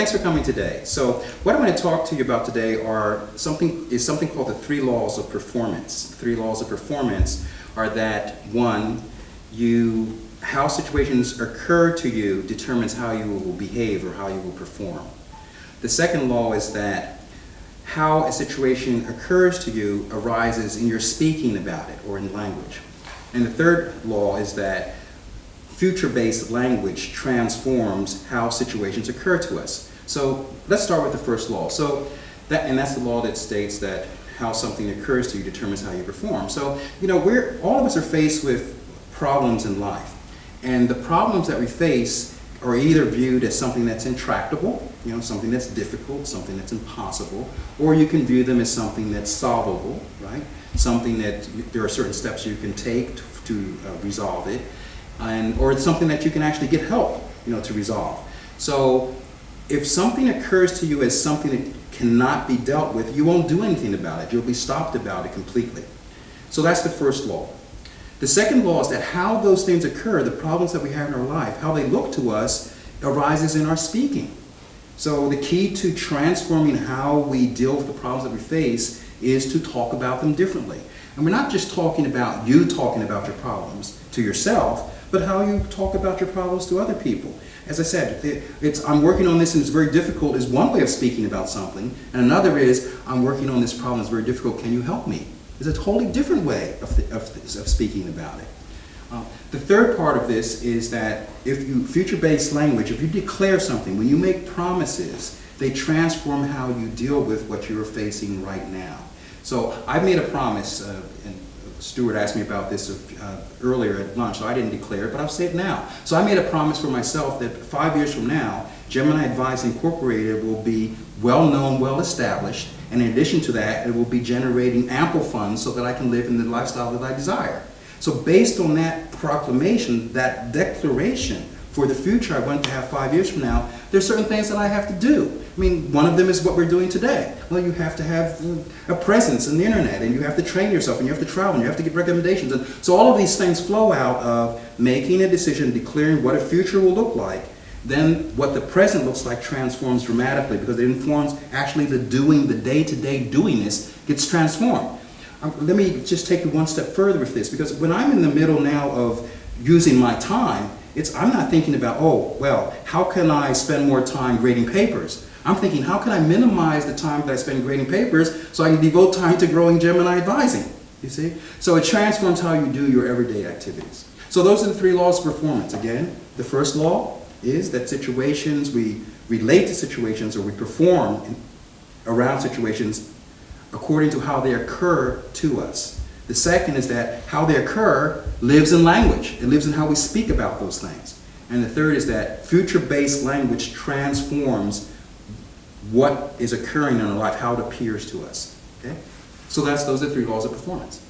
Thanks for coming today. So what I'm going to talk to you about today is something called the 3 laws of performance. The 3 laws of performance are that, one, how situations occur to you determines how you will behave or how you will perform. The second law is that how a situation occurs to you arises in your speaking about it or in language. And the third law is that future-based language transforms how situations occur to us. So let's start with the first law. That's the law that states that how something occurs to you determines how you perform. So, all of us are faced with problems in life. And the problems that we face are either viewed as something that's intractable, something that's difficult, something that's impossible, or you can view them as something that's solvable, right? Something that there are certain steps you can take to resolve it, or it's something that you can actually get help, to resolve. So if something occurs to you as something that cannot be dealt with, you won't do anything about it. You'll be stopped about it completely. So that's the first law. The second law is that how those things occur, the problems that we have in our life, how they look to us, arises in our speaking. So the key to transforming how we deal with the problems that we face is to talk about them differently. And we're not just talking about you talking about your problems to yourself, but how you talk about your problems to other people. As I said, I'm working on this and it's very difficult is one way of speaking about something, and another is I'm working on this problem, it's very difficult, can you help me? It's a totally different way of speaking about it. The third part of this is that future-based language, if you declare something, when you make promises, they transform how you deal with what you're facing right now. So I made a promise, and Stuart asked me about this earlier at lunch, so I didn't declare it, but I'll say it now. So I made a promise for myself that 5 years from now, Gemini Advising Incorporated will be well-known, well-established, and in addition to that, it will be generating ample funds so that I can live in the lifestyle that I desire. So based on that proclamation, that declaration for the future I want to have 5 years from now, there's certain things that I have to do. I mean, one of them is what we're doing today. Well, you have to have a presence on the internet, and you have to train yourself, and you have to travel, and you have to get recommendations. And so all of these things flow out of making a decision, declaring what a future will look like. Then what the present looks like transforms dramatically because it informs actually the doing, the day-to-day doingness gets transformed. Let me just take you one step further with this, because when I'm in the middle now of using my time, I'm not thinking about, oh, well, how can I spend more time grading papers? I'm thinking, how can I minimize the time that I spend grading papers so I can devote time to growing Gemini Advising? You see? So it transforms how you do your everyday activities. So those are the 3 laws of performance. Again, the first law is that we relate to situations, or we perform around situations according to how they occur to us. The second is that how they occur lives in language. It lives in how we speak about those things. And the third is that future-based language transforms what is occurring in our life, how it appears to us. Okay? So those are 3 laws of performance.